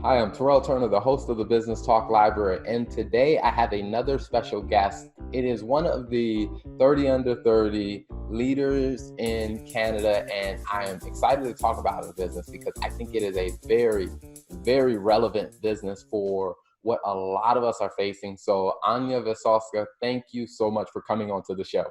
Hi, I'm Terrell Turner, the host of the Business Talk Library, and today I have another special guest. It is one of the 30 under 30 leaders in Canada, and I am excited to talk about the business because I think it is a very, very relevant business for what a lot of us are facing. So, Ania Wysocka, thank you so much for coming onto the show.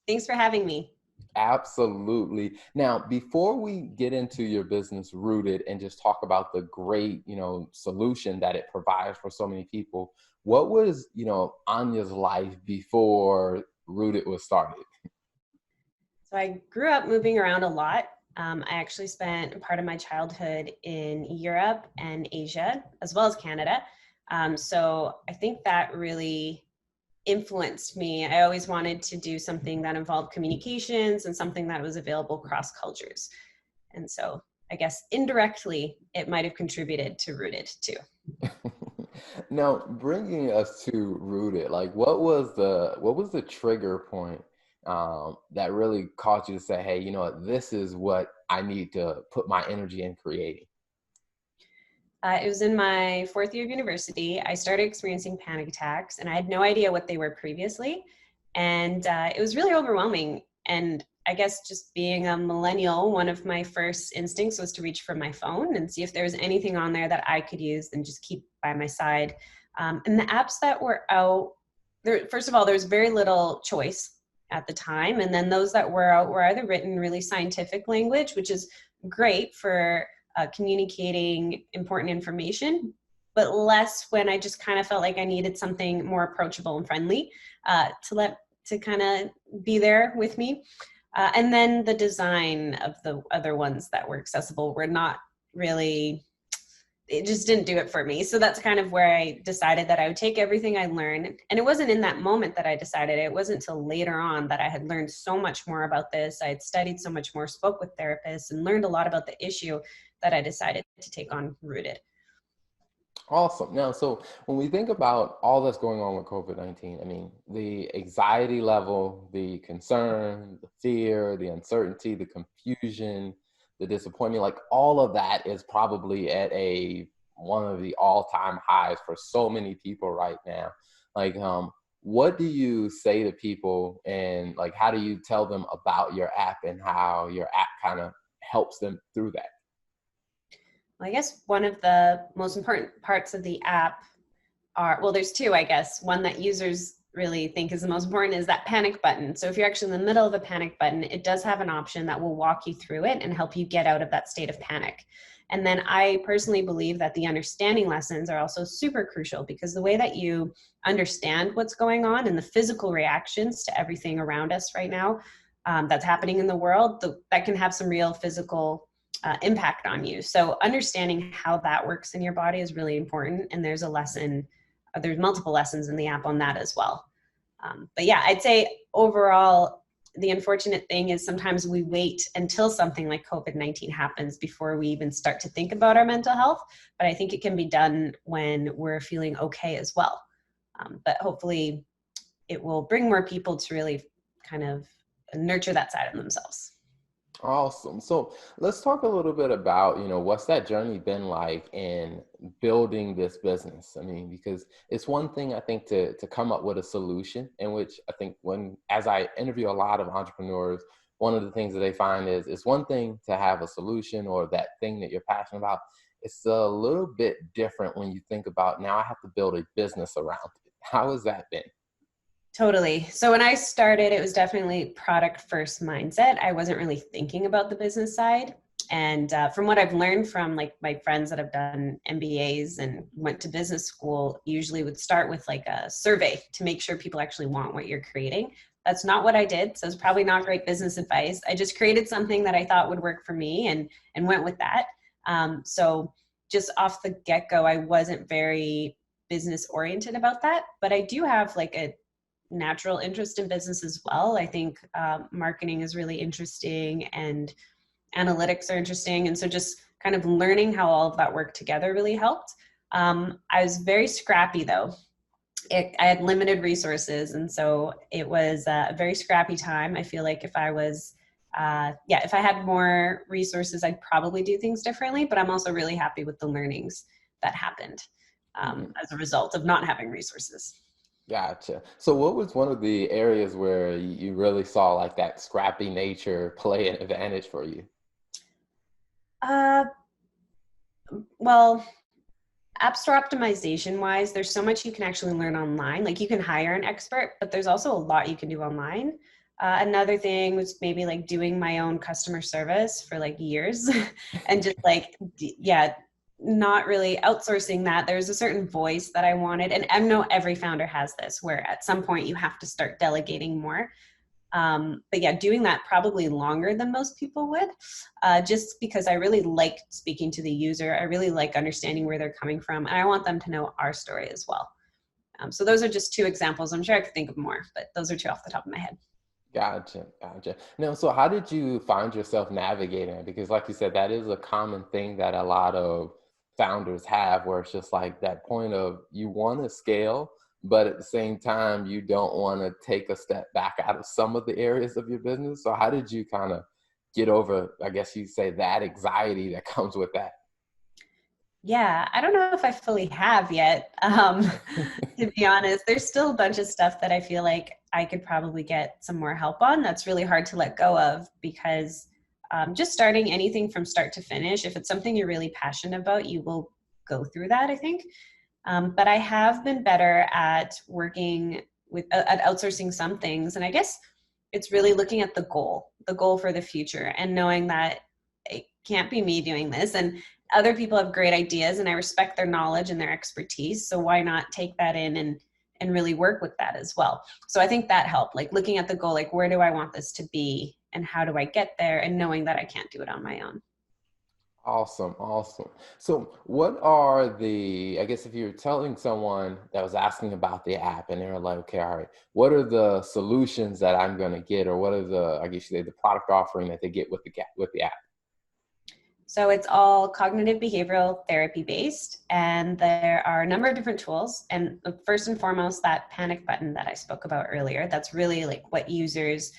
Thanks for having me. Absolutely. Now, before we get into your business Rooted and just talk about the great, solution that it provides for so many people, what was, Anya's life before Rooted was started? So I grew up moving around a lot. I actually spent part of my childhood in Europe and Asia, as well as Canada. So I think that really influenced me. I always wanted to do something that involved communications and something that was available across cultures. And so I guess indirectly, it might have contributed to Rooted too. Now, bringing us to Rooted, like what was the trigger point that really caused you to say, hey, you know what, this is what I need to put my energy in creating? It was in my fourth year of university. I started experiencing panic attacks, and I had no idea what they were previously. And it was really overwhelming. And I guess just being a millennial, one of my first instincts was to reach for my phone and see if there was anything on there that I could use and just keep by my side. And the apps that were out, there, first of all, there was very little choice at the time. And then those that were out were either written in really scientific language, which is great for communicating important information, but less when I just kind of felt like I needed something more approachable and friendly to kind of be there with me. And then the design of the other ones that were accessible were not really, it just didn't do it for me. So that's kind of where I decided that I would take everything I learned. And it wasn't in that moment that I decided. It wasn't until later on that I had learned so much more about this. I had studied so much more, spoke with therapists, and learned a lot about the issue that I decided to take on Rooted. Awesome. Now, so when we think about all that's going on with COVID-19, I mean, the anxiety level, the concern, the fear, the uncertainty, the confusion, the disappointment, like all of that is probably at one of the all-time highs for so many people right now. Like, what do you say to people, and like, how do you tell them about your app and how your app kind of helps them through that? Well, I guess one of the most important parts of the app are, well, there's two, I guess. One that users really think is the most important is that panic button. So if you're actually in the middle of a panic button, it does have an option that will walk you through it and help you get out of that state of panic. And then I personally believe that the understanding lessons are also super crucial, because the way that you understand what's going on and the physical reactions to everything around us right now that's happening in the world, that can have some real physical impact on you. So understanding how that works in your body is really important. And there's there's multiple lessons in the app on that as well. But yeah, I'd say overall, the unfortunate thing is sometimes we wait until something like COVID-19 happens before we even start to think about our mental health. But I think it can be done when we're feeling okay as well. But hopefully it will bring more people to really kind of nurture that side of themselves. Awesome. So let's talk a little bit about, what's that journey been like in building this business? I mean, because it's one thing, I think, to come up with a solution, in which I think as I interview a lot of entrepreneurs, one of the things that they find is it's one thing to have a solution or that thing that you're passionate about. It's a little bit different when you think about, now I have to build a business around it. How has that been? Totally. So when I started, it was definitely product first mindset. I wasn't really thinking about the business side. And from what I've learned from like my friends that have done MBAs and went to business school, usually would start with like a survey to make sure people actually want what you're creating. That's not what I did. So it's probably not great business advice. I just created something that I thought would work for me and went with that. So just off the get-go, I wasn't very business oriented about that, but I do have like a natural interest in business as well. I think marketing is really interesting and analytics are interesting. And so just kind of learning how all of that worked together really helped. I was very scrappy though. I had limited resources. And so it was a very scrappy time. I feel like if I had more resources, I'd probably do things differently, but I'm also really happy with the learnings. that happened Mhm. as a result of not having resources. Gotcha. So what was one of the areas where you really saw like that scrappy nature play an advantage for you? Uh, well, App Store optimization wise, there's so much you can actually learn online. Like you can hire an expert, but there's also a lot you can do online. Another thing was maybe like doing my own customer service for like years and just like, yeah, not really outsourcing that. There's a certain voice that I wanted. And I know every founder has this where at some point you have to start delegating more. But yeah, doing that probably longer than most people would, just because I really like speaking to the user. I really like understanding where they're coming from, and I want them to know our story as well. So those are just two examples. I'm sure I could think of more, but those are two off the top of my head. Gotcha, gotcha. Now, so how did you find yourself navigating it? Because, like you said, that is a common thing that a lot of founders have, where it's just like that point of you want to scale, but at the same time, you don't want to take a step back out of some of the areas of your business. So, how did you kind of get over, I guess you say, that anxiety that comes with that? Yeah, I don't know if I fully have yet. To be honest, there's still a bunch of stuff that I feel like I could probably get some more help on. That's really hard to let go of because just starting anything from start to finish, if it's something you're really passionate about, you will go through that, I think. But I have been better at working with, at outsourcing some things. And I guess it's really looking at the goal for the future and knowing that it can't be me doing this. And other people have great ideas and I respect their knowledge and their expertise. So why not take that in and really work with that as well? So I think that helped, like looking at the goal, like where do I want this to be and how do I get there, and knowing that I can't do it on my own. Awesome, awesome. So, what are I guess if you're telling someone that was asking about the app and they're like, okay, all right, what are the solutions that I'm going to get, or what are I guess you say, the product offering that they get with with the app? So it's all cognitive behavioral therapy based, and there are a number of different tools. And first and foremost, that panic button that I spoke about earlier, that's really like what users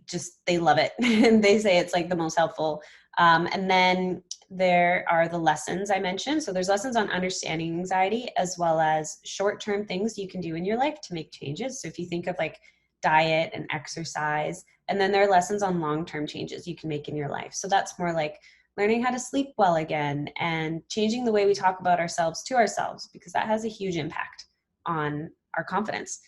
just, they love it. And they say it's like the most helpful. And then there are the lessons I mentioned. So there's lessons on understanding anxiety as well as short-term things you can do in your life to make changes. So if you think of like diet and exercise, and then there are lessons on long-term changes you can make in your life. So that's more like learning how to sleep well again and changing the way we talk about ourselves to ourselves, because that has a huge impact on our confidence.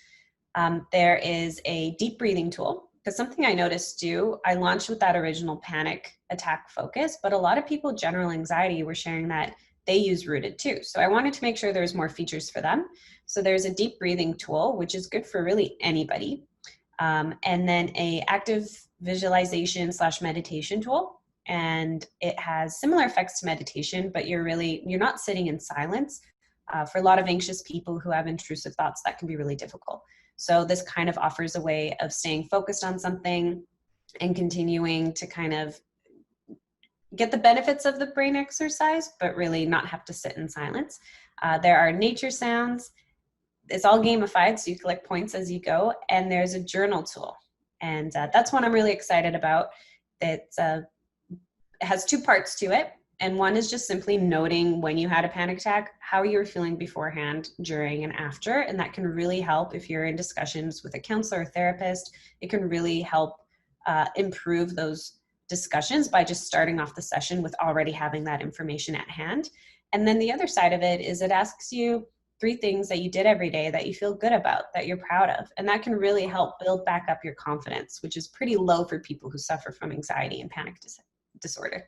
There is a deep breathing tool, because something I noticed too, I launched with that original panic attack focus, but a lot of people with general anxiety were sharing that they use Rooted too. So I wanted to make sure there's more features for them. So there's a deep breathing tool, which is good for really anybody. And then a active visualization / meditation tool. And it has similar effects to meditation, but you're not sitting in silence. For a lot of anxious people who have intrusive thoughts, that can be really difficult. So this kind of offers a way of staying focused on something and continuing to kind of get the benefits of the brain exercise, but really not have to sit in silence. There are nature sounds. It's all gamified, so you collect points as you go. And there's a journal tool. And that's one I'm really excited about. It has two parts to it. And one is just simply noting when you had a panic attack, how you were feeling beforehand, during, and after. And that can really help if you're in discussions with a counselor or therapist. It can really help improve those discussions by just starting off the session with already having that information at hand. And then the other side of it is it asks you 3 things that you did every day that you feel good about, that you're proud of. And that can really help build back up your confidence, which is pretty low for people who suffer from anxiety and panic disorder.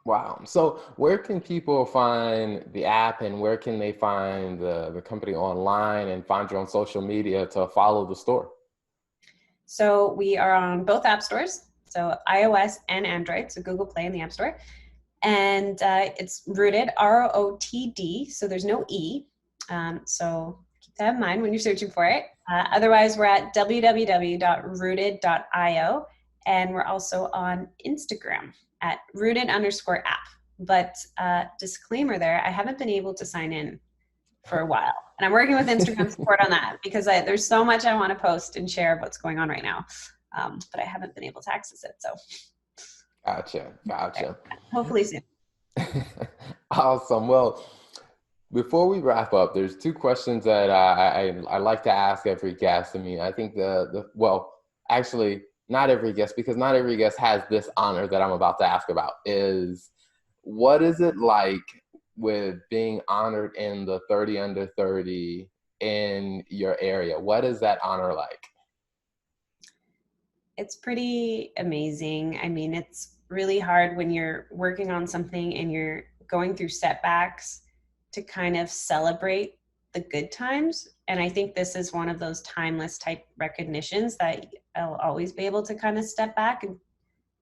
Wow. So, where can people find the app, and where can they find the company online and find you on social media to follow the store? So we are on both app stores, so iOS and Android, so Google Play and the App Store. And it's Rooted, ROTD, so there's no E. So keep that in mind when you're searching for it. Otherwise, we're at www.rooted.io, and we're also on Instagram at rooted_app. But disclaimer there, I haven't been able to sign in for a while. And I'm working with Instagram support on that because there's so much I want to post and share of what's going on right now. But I haven't been able to access it. So Gotcha, gotcha. hopefully soon. Awesome. Well, before we wrap up, there's two questions that I like to ask every guest. I mean, I think well, actually, not every guest, because not every guest has this honor that I'm about to ask about, is what is it like with being honored in the 30 under 30 in your area? What is that honor like? It's pretty amazing. I mean, it's really hard when you're working on something and you're going through setbacks to kind of celebrate the good times. And I think this is one of those timeless type recognitions that I'll always be able to kind of step back and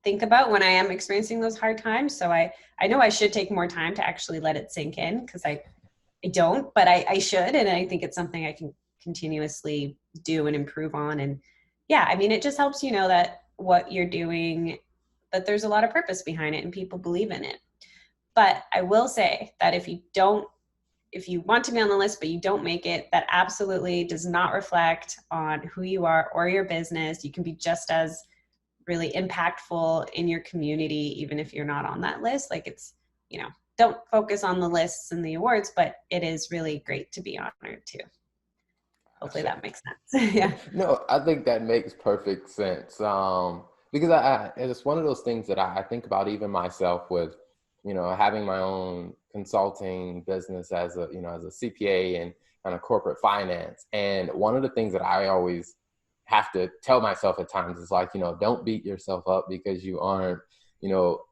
think about when I am experiencing those hard times. So I know I should take more time to actually let it sink in, because I don't, but I should. And I think it's something I can continuously do and improve on. And yeah, I mean, it just helps you know that what you're doing, that there's a lot of purpose behind it and people believe in it. But I will say that if you want to be on the list, but you don't make it, that absolutely does not reflect on who you are or your business. You can be just as really impactful in your community, even if you're not on that list. Like, it's, don't focus on the lists and the awards, but it is really great to be honored too. Hopefully that makes sense. Yeah. No, I think that makes perfect sense. Because it's one of those things that I think about even myself with, having my own consulting business as a CPA and kind of corporate finance. And one of the things that I always have to tell myself at times is like, don't beat yourself up because you aren't,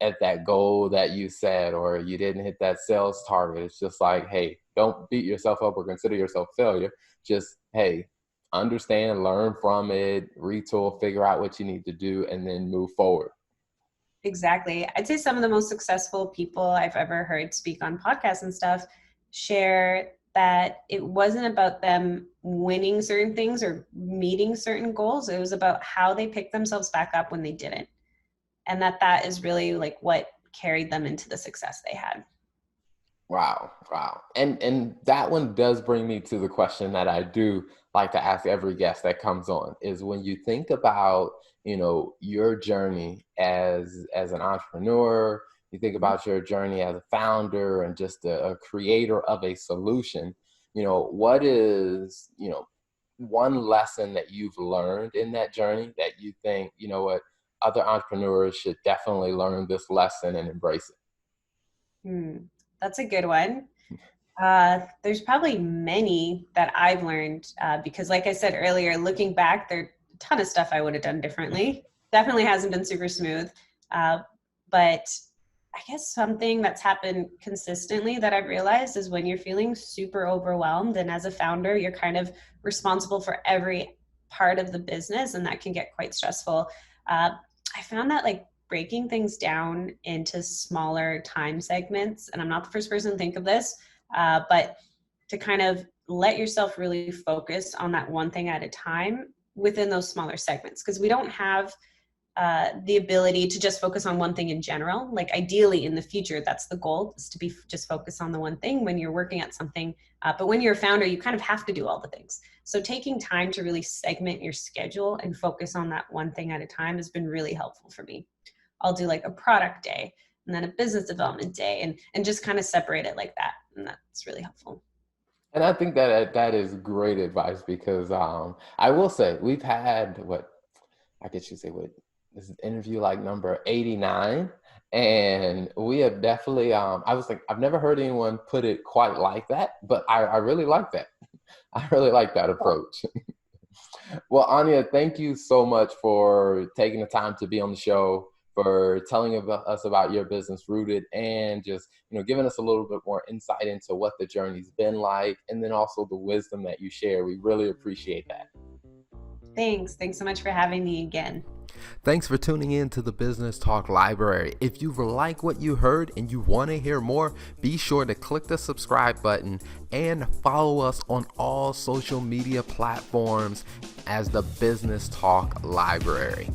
at that goal that you set, or you didn't hit that sales target. It's just like, hey, don't beat yourself up or consider yourself a failure. Just, hey, understand, learn from it, retool, figure out what you need to do, and then move forward. Exactly. I'd say some of the most successful people I've ever heard speak on podcasts and stuff share that it wasn't about them winning certain things or meeting certain goals. It was about how they picked themselves back up when they didn't. And that is really like what carried them into the success they had. Wow. And that one does bring me to the question that I do like to ask every guest that comes on, is when you think about, your journey as an entrepreneur, you think about your journey as a founder and just a creator of a solution, what is, one lesson that you've learned in that journey that you think, what, other entrepreneurs should definitely learn this lesson and embrace it? That's a good one. There's probably many that I've learned because, like I said earlier, looking back, there are a ton of stuff I would have done differently. Definitely hasn't been super smooth. But I guess something that's happened consistently that I've realized is when you're feeling super overwhelmed, and as a founder, you're kind of responsible for every part of the business, and that can get quite stressful. I found that like breaking things down into smaller time segments, and I'm not the first person to think of this, but to kind of let yourself really focus on that one thing at a time within those smaller segments, because we don't have the ability to just focus on one thing in general. Like ideally in the future, that's the goal, is to be just focus on the one thing when you're working at something. But when you're a founder, you kind of have to do all the things. So taking time to really segment your schedule and focus on that one thing at a time has been really helpful for me. I'll do like a product day and then a business development day, and just kind of separate it like that. And that's really helpful. And I think that is great advice, because I will say we've had this is interview like number 89, and we have definitely I was like, I've never heard anyone put it quite like that, but I really like that. I really like that approach. Well, Ania, thank you so much for taking the time to be on the show, for telling us about your business Rooted, and just, giving us a little bit more insight into what the journey's been like, and then also the wisdom that you share. We really appreciate that. Thanks so much for having me again. Thanks for tuning in to the Business Talk Library. If you like what you heard and you want to hear more, be sure to click the subscribe button and follow us on all social media platforms as the Business Talk Library.